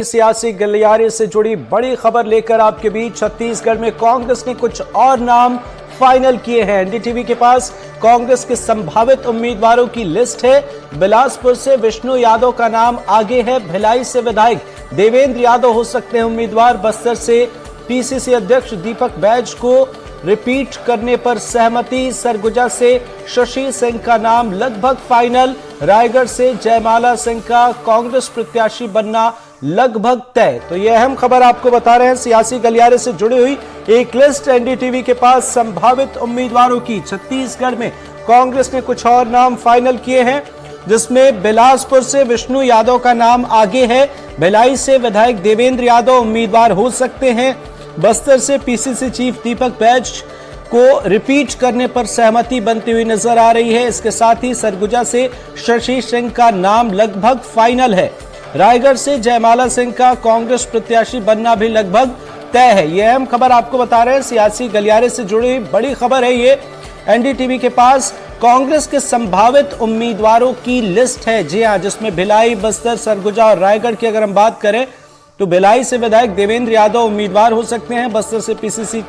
सियासी गलियारे से जुड़ी बड़ी खबर लेकर आपके बीच। छत्तीसगढ़ में कांग्रेस ने कुछ और नाम फाइनल किए हैं। एनडीटीवी के पास कांग्रेस के संभावित उम्मीदवारों की लिस्ट है। बिलासपुर से विष्णु यादव का नाम आगे है। भिलाई से विधायक देवेंद्र यादव हो सकते हैं उम्मीदवार। बस्तर से पीसीसी अध्यक्ष दीपक बैज को रिपीट करने पर सहमति। सरगुजा से शशि सिंह का नाम लगभग फाइनल। रायगढ़ से जयमाला सिंह का कांग्रेस प्रत्याशी बनना लगभग तय। तो यह अहम खबर आपको बता रहे हैं। सियासी गलियारे से जुड़ी हुई एक लिस्ट एनडीटीवी के पास संभावित उम्मीदवारों की। छत्तीसगढ़ में कांग्रेस ने कुछ और नाम फाइनल किए हैं, जिसमें बिलासपुर से विष्णु यादव का नाम आगे है। भिलाई से विधायक देवेंद्र यादव उम्मीदवार हो सकते हैं। बस्तर से पीसीसी चीफ दीपक बैज को रिपीट करने पर सहमति बनती हुई नजर आ रही है। इसके साथ ही सरगुजा से शशि सिंह का नाम लगभग फाइनल है। रायगढ़ से जयमाला सिंह का कांग्रेस प्रत्याशी बनना भी लगभग तय है। यह अहम खबर आपको बता रहे हैं। सियासी गलियारे से जुड़ी बड़ी खबर है ये। एनडीटीवी के पास कांग्रेस के संभावित उम्मीदवारों की लिस्ट है। जी हां, जिसमें भिलाई, बस्तर, सरगुजा और रायगढ़ की अगर हम बात करें तो भिलाई से विधायक देवेंद्र यादव उम्मीदवार हो सकते हैं। बस्तर से पीसीसी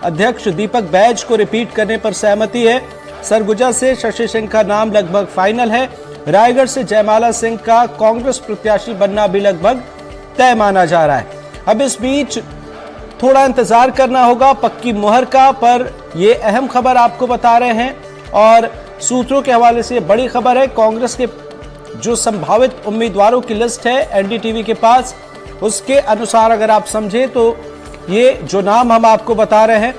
अध्यक्ष दीपक बैज को रिपीट करने पर सहमति है। सरगुजा से शशि सिंह का नाम लगभग फाइनल है। रायगढ़ से जयमाला सिंह का कांग्रेस प्रत्याशी बनना भी लगभग तय माना जा रहा है। अब इस बीच थोड़ा इंतजार करना होगा पक्की मुहर का, पर यह अहम खबर आपको बता रहे हैं और सूत्रों के हवाले से बड़ी खबर है। कांग्रेस के जो संभावित उम्मीदवारों की लिस्ट है एनडीटीवी के पास, उसके अनुसार अगर आप समझे तो ये जो नाम हम आपको बता रहे हैं।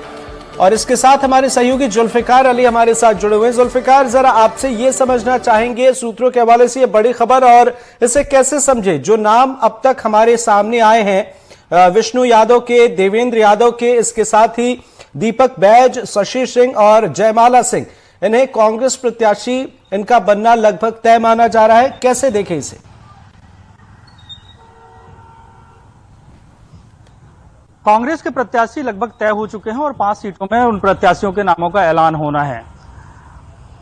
और इसके साथ हमारे सहयोगी जुल्फिकार अली हमारे साथ जुड़े हुए हैं। जुल्फिकार, जरा आपसे ये समझना चाहेंगे सूत्रों के हवाले से ये बड़ी खबर और इसे कैसे समझे। जो नाम अब तक हमारे सामने आए हैं विष्णु यादव के, देवेंद्र यादव के, इसके साथ ही दीपक बैज, शशि सिंह और जयमाला सिंह, इन्हें कांग्रेस प्रत्याशी इनका बनना लगभग तय माना जा रहा है। कैसे देखें इसे? कांग्रेस के प्रत्याशी लगभग तय हो चुके हैं और 5 सीटों में उन प्रत्याशियों के नामों का ऐलान होना है।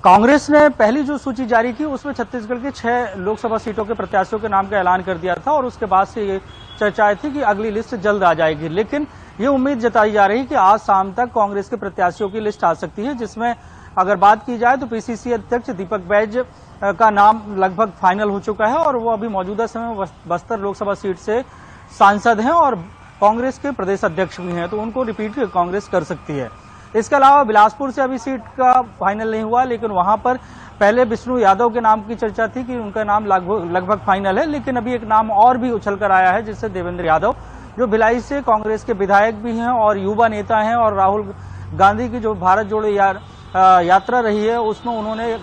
कांग्रेस ने पहली जो सूची जारी की उसमें छत्तीसगढ़ के 6 लोकसभा सीटों के प्रत्याशियों के नाम का ऐलान कर दिया था और उसके बाद से ये चर्चाएं थी कि अगली लिस्ट जल्द आ जाएगी। लेकिन ये उम्मीद जताई जा रही है कि आज शाम तक कांग्रेस के प्रत्याशियों की लिस्ट आ सकती है, जिसमें अगर बात की जाए तो पीसीसी अध्यक्ष दीपक बैज का नाम लगभग फाइनल हो चुका है और वो अभी मौजूदा समय बस्तर लोकसभा सीट से सांसद हैं और कांग्रेस के प्रदेश अध्यक्ष भी हैं, तो उनको रिपीट कांग्रेस कर सकती है। इसके अलावा बिलासपुर से अभी सीट का फाइनल नहीं हुआ, लेकिन वहां पर पहले विष्णु यादव के नाम की चर्चा थी कि उनका नाम लगभग फाइनल है। लेकिन अभी एक नाम और भी उछल कर आया है, जिससे देवेंद्र यादव, जो भिलाई से कांग्रेस के विधायक भी हैं और युवा नेता हैं और राहुल गांधी की जो भारत जोड़ो यात्रा रही है उसमें उन्होंने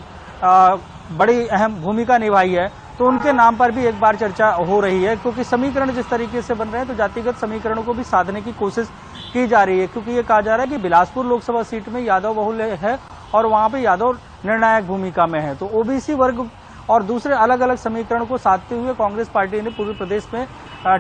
बड़ी अहम भूमिका निभाई है, तो उनके नाम पर भी एक बार चर्चा हो रही है। क्योंकि समीकरण जिस तरीके से बन रहे हैं तो जातिगत समीकरणों को भी साधने की कोशिश की जा रही है, क्योंकि ये कहा जा रहा है कि बिलासपुर लोकसभा सीट में यादव बहुल है और वहां पे यादव निर्णायक भूमिका में है। तो ओबीसी वर्ग और दूसरे अलग अलग समीकरण को साधते हुए कांग्रेस पार्टी ने पूरे प्रदेश में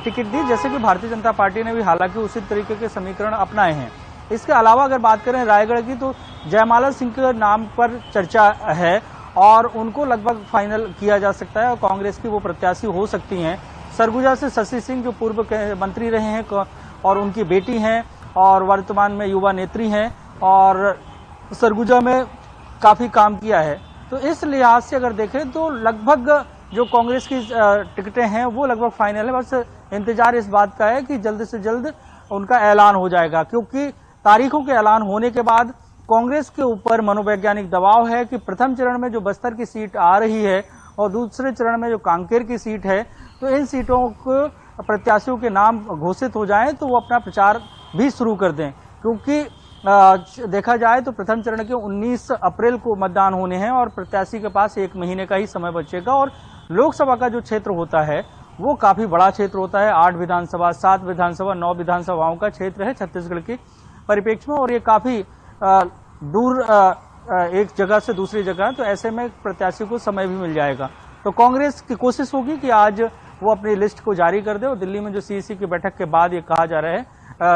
टिकट दी, जैसे कि भारतीय जनता पार्टी ने भी हालांकि उसी तरीके के समीकरण अपनाए हैं। इसके अलावा अगर बात करें रायगढ़ की, तो जयमाला सिंह के नाम पर चर्चा है और उनको लगभग फाइनल किया जा सकता है और कांग्रेस की वो प्रत्याशी हो सकती हैं। सरगुजा से शशि सिंह जो पूर्व मंत्री रहे हैं और उनकी बेटी हैं और वर्तमान में युवा नेत्री हैं और सरगुजा में काफी काम किया है, तो इस लिहाज से अगर देखें तो लगभग जो कांग्रेस की टिकटें हैं वो लगभग फाइनल है। बस इंतजार इस बात का है कि जल्द से जल्द उनका ऐलान हो जाएगा, क्योंकि तारीखों के ऐलान होने के बाद कांग्रेस के ऊपर मनोवैज्ञानिक दबाव है कि प्रथम चरण में जो बस्तर की सीट आ रही है और दूसरे चरण में जो कांकेर की सीट है, तो इन सीटों को प्रत्याशियों के नाम घोषित हो जाएं तो वो अपना प्रचार भी शुरू कर दें। क्योंकि देखा जाए तो प्रथम चरण के 19 अप्रैल को मतदान होने हैं और प्रत्याशी के पास 1 महीने का ही समय बचेगा और लोकसभा का जो क्षेत्र होता है वो काफी बड़ा क्षेत्र होता है। 8 विधानसभा, 7 विधानसभा, 9 विधानसभाओं का क्षेत्र है छत्तीसगढ़ के परिप्रेक्ष्य में और ये काफी दूर एक जगह से दूसरी जगह, तो ऐसे में प्रत्याशी को समय भी मिल जाएगा। तो कांग्रेस की कोशिश होगी कि आज वो अपनी लिस्ट को जारी कर दे और दिल्ली में जो सीईसी की बैठक के बाद ये कहा जा रहा है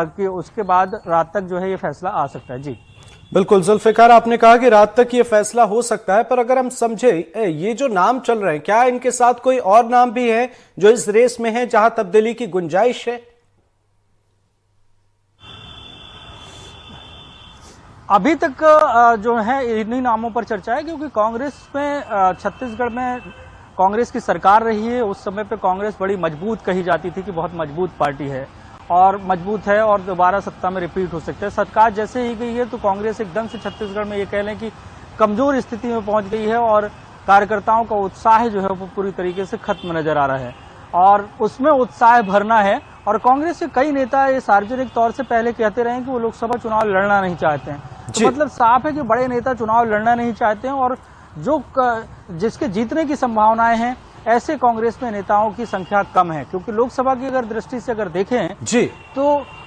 कि उसके बाद रात तक जो है ये फैसला आ सकता है। जी बिल्कुल जुल्फिकार, आपने कहा कि रात तक ये फैसला हो सकता है, पर अगर हम समझे ये जो नाम चल रहे हैं, क्या इनके साथ कोई और नाम भी है जो इस रेस में है जहां तब्दीली की गुंजाइश है? अभी तक जो है इन्हीं नामों पर चर्चा है, क्योंकि कांग्रेस में छत्तीसगढ़ में कांग्रेस की सरकार रही है। उस समय पे कांग्रेस बड़ी मजबूत कही जाती थी कि बहुत मजबूत पार्टी है और मजबूत है और दोबारा सत्ता में रिपीट हो सकते हैं। सरकार जैसे ही गई है तो कांग्रेस एकदम से छत्तीसगढ़ में ये कह लें कि कमजोर स्थिति में पहुंच गई है और कार्यकर्ताओं का उत्साह जो है वो पूरी तरीके से खत्म नजर आ रहा है और उसमें उत्साह भरना है। और कांग्रेस के कई नेता ये सार्वजनिक तौर से पहले कहते रहे कि वो लोकसभा चुनाव लड़ना नहीं चाहते हैं, तो मतलब साफ है कि बड़े नेता चुनाव लड़ना नहीं चाहते हैं और जो जिसके जीतने की संभावनाएं हैं ऐसे कांग्रेस में नेताओं की संख्या कम है। क्योंकि लोकसभा की अगर दृष्टि से अगर देखें जी तो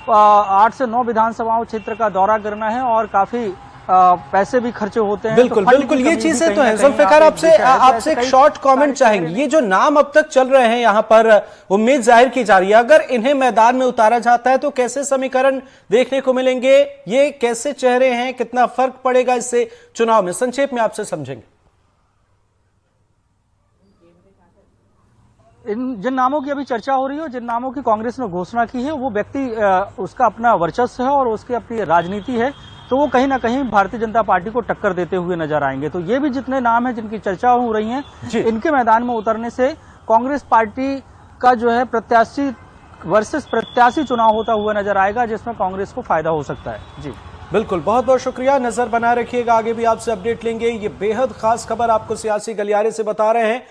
8 से 9 विधानसभाओं क्षेत्र का दौरा करना है और काफी पैसे भी खर्चे होते हैं। बिल्कुल तो बिल्कुल, ये चीजें तो हैं। जुल्फिकार, आपसे एक शॉर्ट कमेंट चाहेंगे, ये जो नाम अब तक चल रहे हैं यहाँ पर उम्मीद जाहिर की जा रही है, अगर इन्हें मैदान में उतारा जाता है तो कैसे समीकरण देखने को मिलेंगे, ये कैसे चेहरे हैं, कितना फर्क पड़ेगा इससे चुनाव में? संक्षेप में आपसे समझेंगे। जिन नामों की अभी चर्चा हो रही है, जिन नामों की कांग्रेस ने घोषणा की है, वो व्यक्ति उसका अपना वर्चस्व है और उसकी अपनी राजनीति है, तो वो कहीं ना कहीं भारतीय जनता पार्टी को टक्कर देते हुए नजर आएंगे। तो ये भी जितने नाम हैं जिनकी चर्चा हो रही है, इनके मैदान में उतरने से कांग्रेस पार्टी का जो है प्रत्याशी वर्सेस प्रत्याशी चुनाव होता हुआ नजर आएगा, जिसमें कांग्रेस को फायदा हो सकता है। जी बिल्कुल, बहुत बहुत शुक्रिया। नजर बनाए रखिएगा, आगे भी आपसे अपडेट लेंगे। ये बेहद खास खबर आपको सियासी गलियारे से बता रहे हैं।